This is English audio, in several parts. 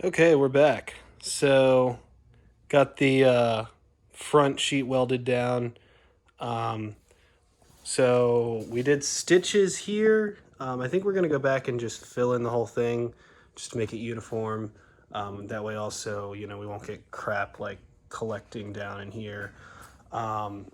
Okay, we're back. So, got the front sheet welded down. Um, so, we did stitches here. I think we're going to go back and just fill in the whole thing just to make it uniform. That way, also, we won't get crap like collecting down in here. Um,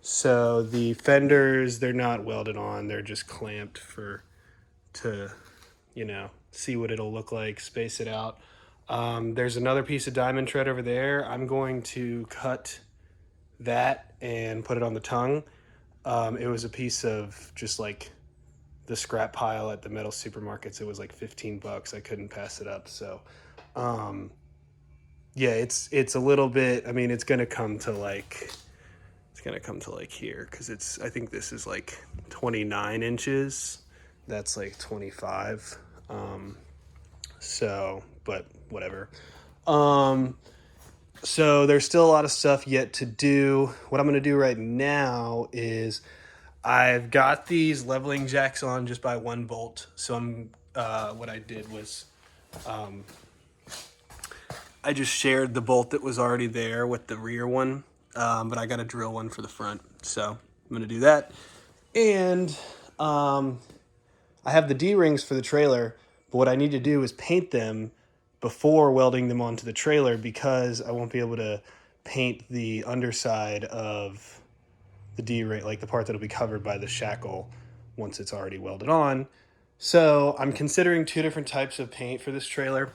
so, the fenders, they're not welded on, they're just clamped to see what it'll look like, space it out. There's another piece of diamond tread over there. I'm going to cut that and put it on the tongue. It was a piece of just like the scrap pile at the metal supermarkets. It was like 15 bucks. I couldn't pass it up. So, um, yeah, it's a little bit. I mean, it's gonna come to like here because it's. I think this is like 29 inches. That's like 25. But whatever. Um, so there's still a lot of stuff yet to do. What I'm going to do right now is I've got these leveling jacks on just by one bolt. So what I did was I just shared the bolt that was already there with the rear one, but I got to drill one for the front. So I'm going to do that. And um, I have the D-rings for the trailer, but what I need to do is paint them before welding them onto the trailer because I won't be able to paint the underside of the D-ring, like the part that'll be covered by the shackle once it's already welded on. So I'm considering two different types of paint for this trailer,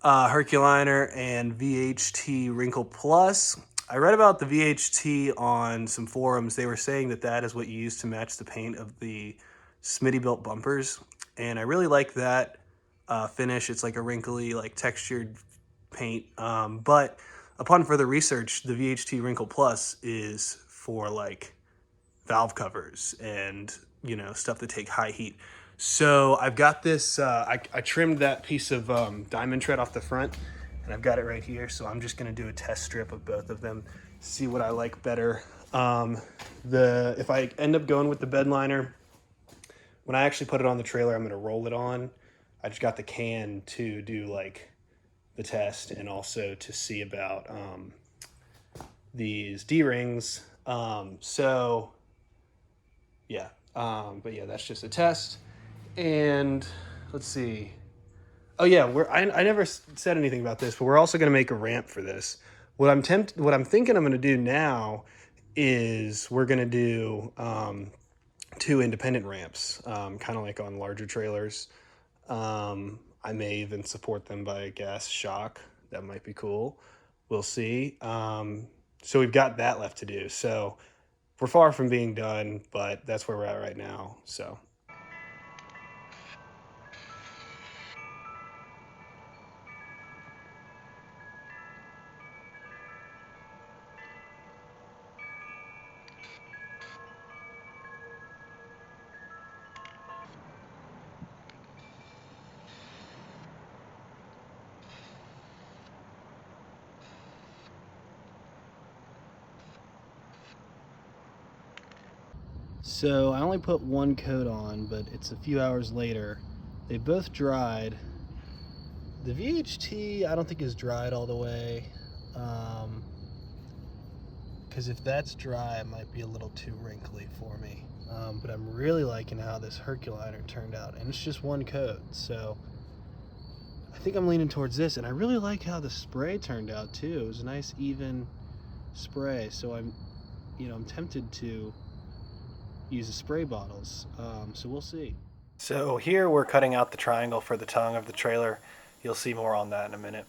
Herculiner and VHT Wrinkle Plus. I read about the VHT on some forums. They were saying that that is what you use to match the paint of the Smitty built bumpers, and I really like that finish. It's like a wrinkly, like textured paint. But upon further research, the VHT Wrinkle Plus is for like valve covers and stuff that take high heat. So I've got this. I trimmed that piece of diamond tread off the front, and I've got it right here. So I'm just gonna do a test strip of both of them, see what I like better. If I end up going with the bed liner, when I actually put it on the trailer, I'm gonna roll it on. I just got the can to do like the test and also to see about these D rings. Yeah, but yeah, that's just a test. And let's see. Oh yeah, I never said anything about this, but we're also going to make a ramp for this. What I'm thinking I'm going to do now is we're going to do two independent ramps, kind of like on larger trailers. I may even support them by a gas shock. That might be cool. We'll see. So we've got that left to do. So we're far from being done, but that's where we're at right now. So. So I only put one coat on, but it's a few hours later. They both dried. The VHT I don't think is dried all the way, because if that's dry, it might be a little too wrinkly for me. But I'm really liking how this Herculiner turned out, and it's just one coat, so I think I'm leaning towards this. And I really like how the spray turned out too. It was a nice even spray, so I'm tempted to use the spray bottles. So we'll see. So here we're cutting out the triangle for the tongue of the trailer. You'll see more on that in a minute.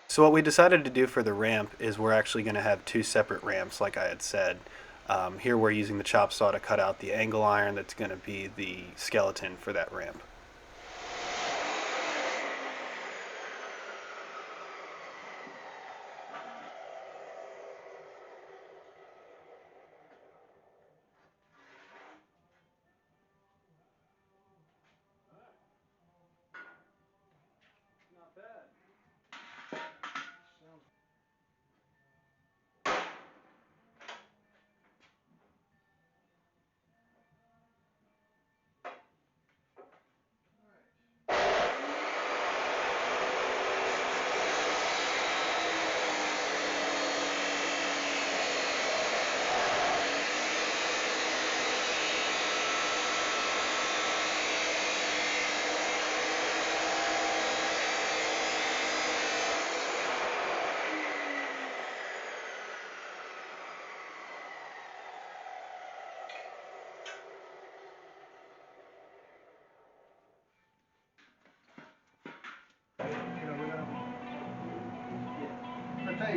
So what we decided to do for the ramp is we're actually going to have two separate ramps, like I had said. Here we're using the chop saw to cut out the angle iron that's going to be the skeleton for that ramp.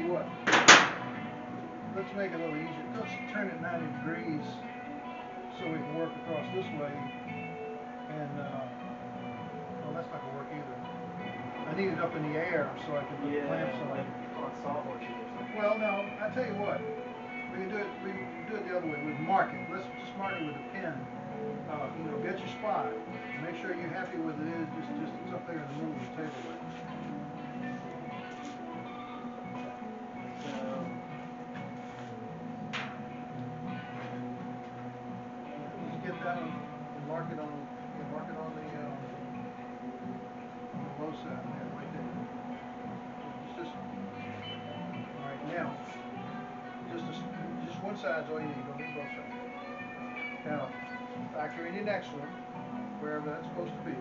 you what, let's make it a little easier. Let's turn it 90 degrees so we can work across this way. And, well, that's not going to work either. I need it up in the air so I can put the clamps on. Like on sawhorses or something. Well, no, I tell you what, we can do it the other way. We mark it. Let's just mark it with a pen. You know, get your spot. Make sure you're happy with it. Just it's up there in the middle of the table. Just get that one and mark it on the low side there, right there. Just all right now. Just one side's all you need. Don't need both sides. Now, factor in your next one, wherever that's supposed to be.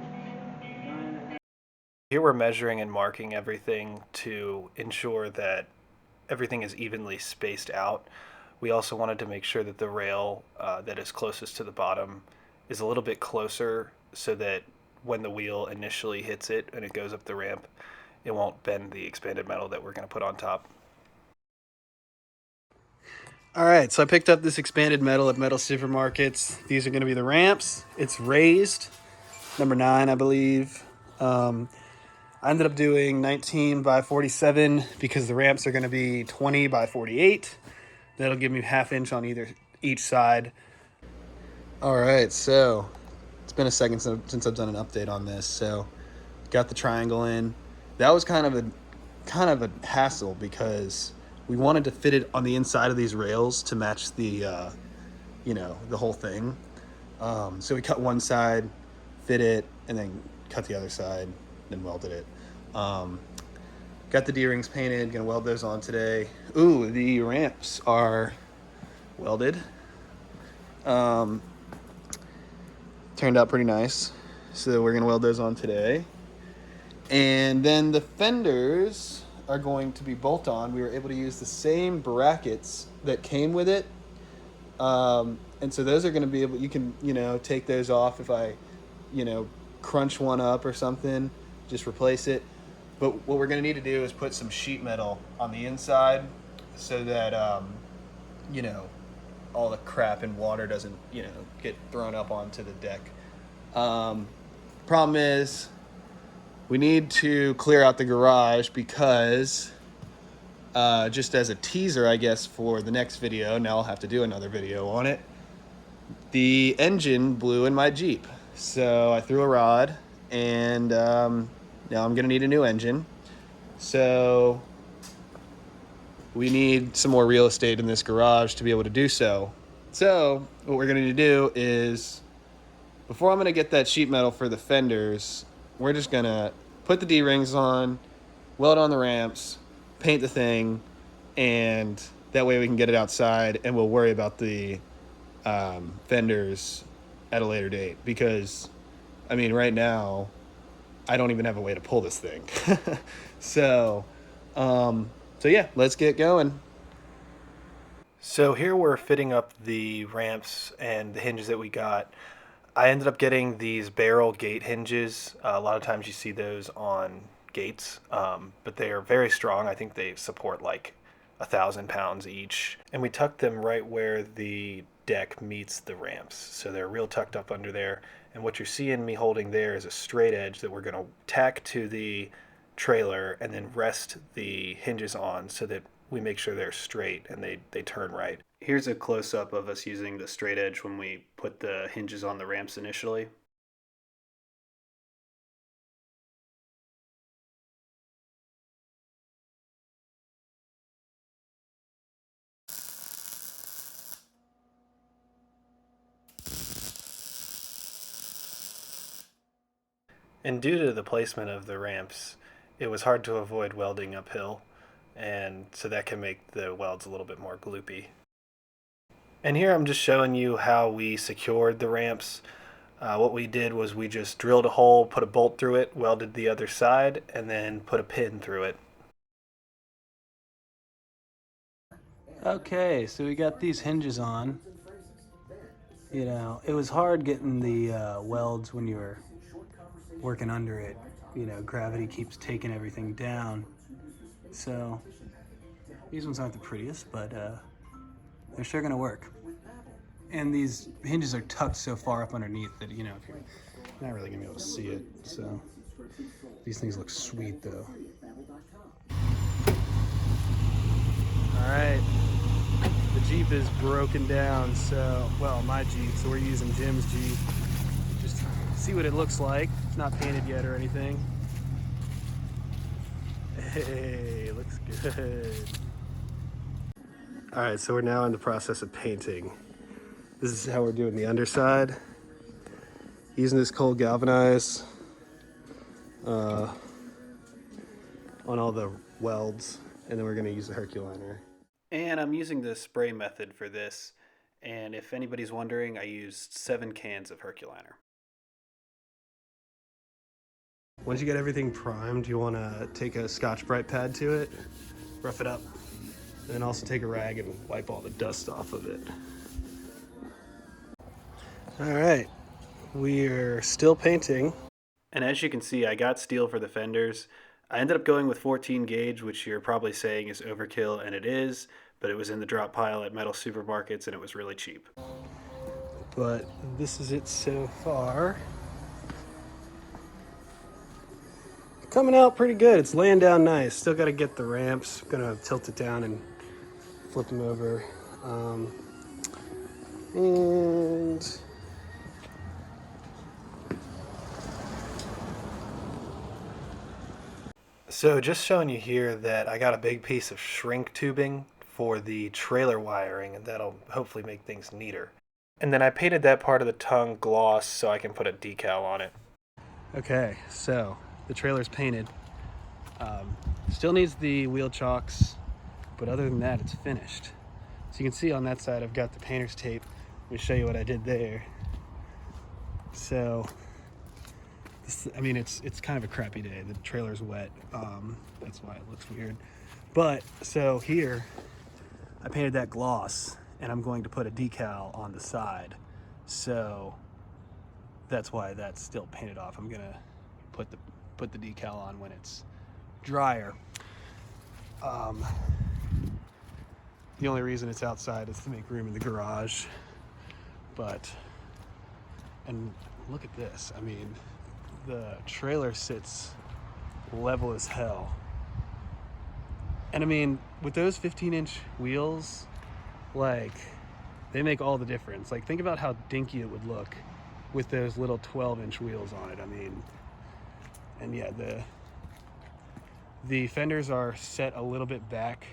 Here we're measuring and marking everything to ensure that everything is evenly spaced out. We also wanted to make sure that the rail that is closest to the bottom is a little bit closer so that when the wheel initially hits it and it goes up the ramp, it won't bend the expanded metal that we're going to put on top. All right, so I picked up this expanded metal at Metal Supermarkets. These are going to be the ramps. It's raised, number 9, I believe. I ended up doing 19 by 47 because the ramps are going to be 20 by 48. That'll give me 1/2 inch on each side. All right, so it's been a second since I've done an update on this. So got the triangle in. That was kind of a hassle because we wanted to fit it on the inside of these rails to match the the whole thing. So we cut one side, fit it, and then cut the other side, then welded it. Got the D-rings painted, gonna weld those on today. Ooh, the ramps are welded. Turned out pretty nice. So we're gonna weld those on today. And then the fenders are going to be bolt-on. We were able to use the same brackets that came with it. And so those are gonna be able, you can, take those off if I, crunch one up or something, just replace it. But what we're going to need to do is put some sheet metal on the inside so that, all the crap and water doesn't, get thrown up onto the deck. Problem is, we need to clear out the garage because, just as a teaser, I guess, for the next video, now I'll have to do another video on it, the engine blew in my Jeep. So I threw a rod and now I'm gonna need a new engine. So we need some more real estate in this garage to be able to do so. So what we're gonna do is, before I'm gonna get that sheet metal for the fenders, we're just gonna put the D-rings on, weld on the ramps, paint the thing, and that way we can get it outside and we'll worry about the fenders at a later date. Because, right now, I don't even have a way to pull this thing. So yeah, let's get going. So here we're fitting up the ramps and the hinges that we got. I ended up getting these barrel gate hinges. A lot of times you see those on gates, but they are very strong. I think they support like 1,000 pounds each. And we tucked them right where the deck meets the ramps. So they're real tucked up under there. And what you're seeing me holding there is a straight edge that we're going to tack to the trailer and then rest the hinges on so that we make sure they're straight and they turn right. Here's a close-up of us using the straight edge when we put the hinges on the ramps initially. And due to the placement of the ramps, it was hard to avoid welding uphill, and so that can make the welds a little bit more gloopy. And here I'm just showing you how we secured the ramps. What we did was we just drilled a hole, put a bolt through it, welded the other side, and then put a pin through it. Okay, so we got these hinges on. It was hard getting the welds when you were working under it. Gravity keeps taking everything down. So These ones aren't the prettiest, but they're sure gonna work. And these hinges are tucked so far up underneath that, you know, if you're not really gonna be able to see it. So these things look sweet though. All right, the Jeep is broken down. So, well, my Jeep, so we're using Jim's Jeep. Just see what it looks like. It's not painted yet or anything. Hey, looks good. All right, so we're now in the process of painting. This is how we're doing the underside. Using this cold galvanize on all the welds, and then we're gonna use the Herculiner. And I'm using the spray method for this, and if anybody's wondering, I used 7 cans of Herculiner. Once you get everything primed, you wanna take a Scotch-Brite pad to it, rough it up, and then also take a rag and wipe all the dust off of it. All right, we're still painting. And as you can see, I got steel for the fenders. I ended up going with 14 gauge, which you're probably saying is overkill, and it is, but it was in the drop pile at metal supermarkets and it was really cheap. But this is it so far. Coming out pretty good. It's laying down nice. Still got to get the ramps. Gonna tilt it down and flip them over. And So just showing you here that I got a big piece of shrink tubing for the trailer wiring, and that'll hopefully make things neater. And then I painted that part of the tongue gloss so I can put a decal on it. okay, so the trailer's painted. Still needs the wheel chocks, but other than that, it's finished. So you can see on that side, I've got the painter's tape. Let me show you what I did there. So, I mean, it's kind of a crappy day. The trailer's wet. That's why it looks weird. But, so here, I painted that gloss, and I'm going to put a decal on the side. So, that's why that's still painted off. I'm gonna put the decal on when it's drier. The only reason it's outside is to make room in the garage. But, and look at this. I mean, the trailer sits level as hell. And I mean, with those 15-inch wheels, like, they make all the difference. Like, think about how dinky it would look with those little 12-inch wheels on it. I mean, and yeah, the fenders are set a little bit back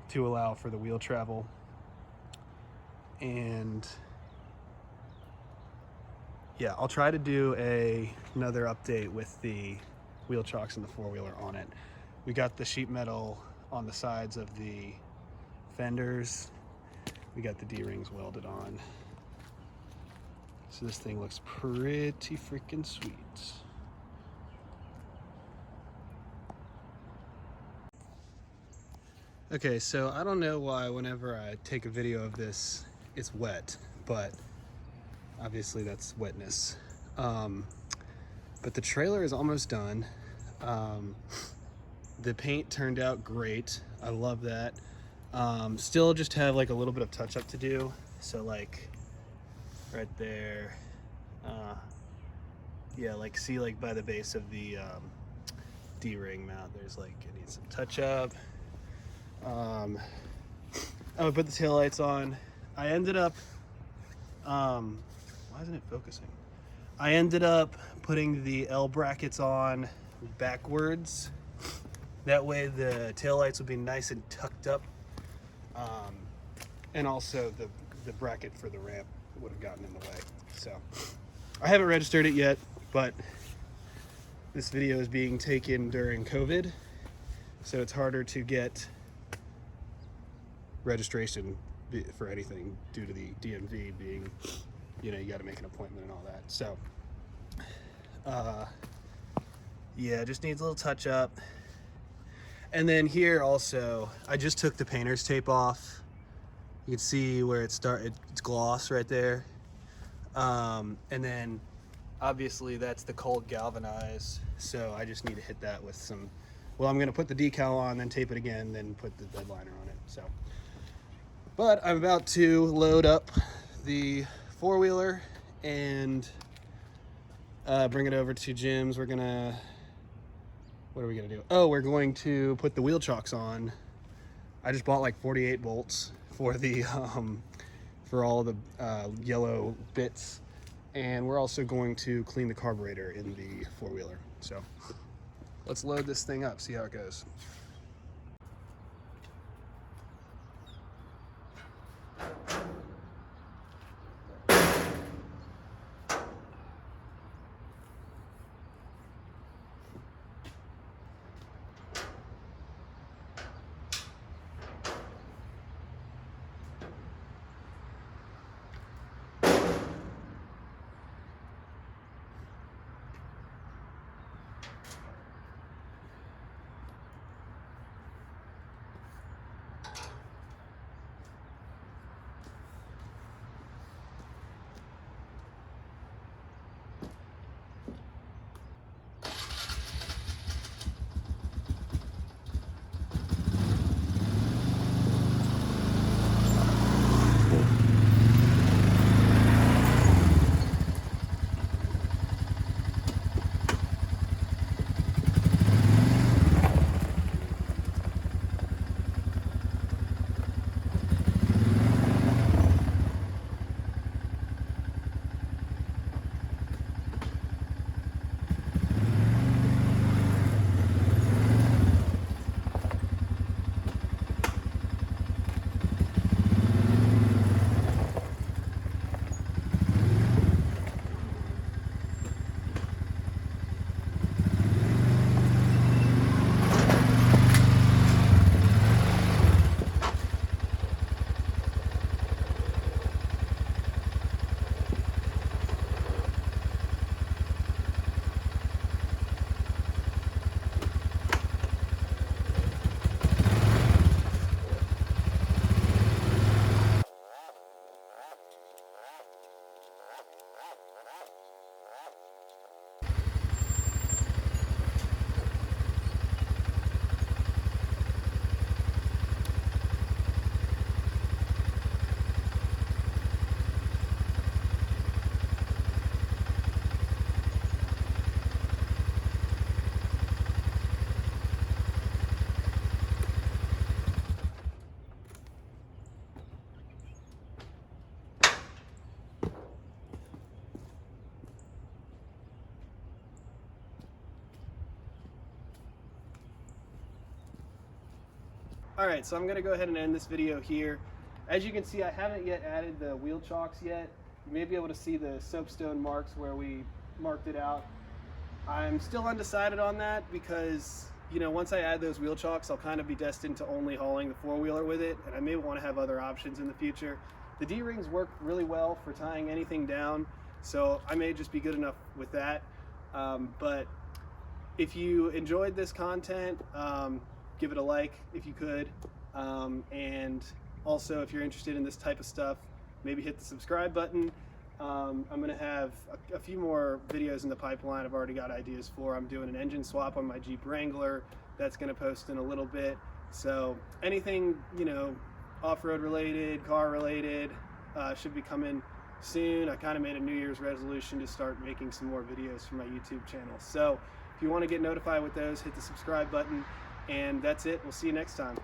to allow for the wheel travel. And yeah, I'll try to do another update with the wheel chocks and the four-wheeler on it. We got the sheet metal on the sides of the fenders. We got the D-rings welded on. So this thing looks pretty freaking sweet. Okay, so I don't know why whenever I take a video of this, it's wet, but obviously that's wetness. But the trailer is almost done. The paint turned out great. I love that. Still just have like a little bit of touch up to do. So like right there, yeah, like see like by the base of the D-ring mount, there's like, it needs some touch up. I would put the taillights on. I ended up, why isn't it focusing? I ended up putting the L brackets on backwards. That way the taillights would be nice and tucked up. And also the bracket for the ramp would have gotten in the way. So I haven't registered it yet, but this video is being taken during COVID. So it's harder to get registration for anything due to the DMV being, you know, you got to make an appointment and all that. So yeah, just needs a little touch up. And then here also, I just took the painter's tape off. You can see where it's gloss right there. And then obviously that's the cold galvanized. So I just need to hit that with some well, I'm gonna put the decal on, then tape it again, then put the bedliner on it. So, but I'm about to load up the four-wheeler and bring it over to Jim's. We're gonna, what are we gonna do? Oh, we're going to put the wheel chocks on. I just bought like 48 bolts for the for all the yellow bits, and we're also going to clean the carburetor in the four-wheeler. So let's load this thing up, see how it goes. All right, so I'm gonna go ahead and end this video here. As you can see, I haven't yet added the wheel chocks yet. You may be able to see the soapstone marks where we marked it out. I'm still undecided on that because, you know, once I add those wheel chocks, I'll kind of be destined to only hauling the four-wheeler with it, and I may want to have other options in the future. The D-rings work really well for tying anything down, so I may just be good enough with that. But if you enjoyed this content, give it a like if you could, and also if you're interested in this type of stuff, maybe hit the subscribe button. I'm gonna have a few more videos in the pipeline I've already got ideas for. I'm doing an engine swap on my Jeep Wrangler that's gonna post in a little bit. So anything, you know, off-road related, car related, should be coming soon. I kind of made a New Year's resolution to start making some more videos for my YouTube channel. So if you want to get notified with those, hit the subscribe button. And that's it. We'll see you next time.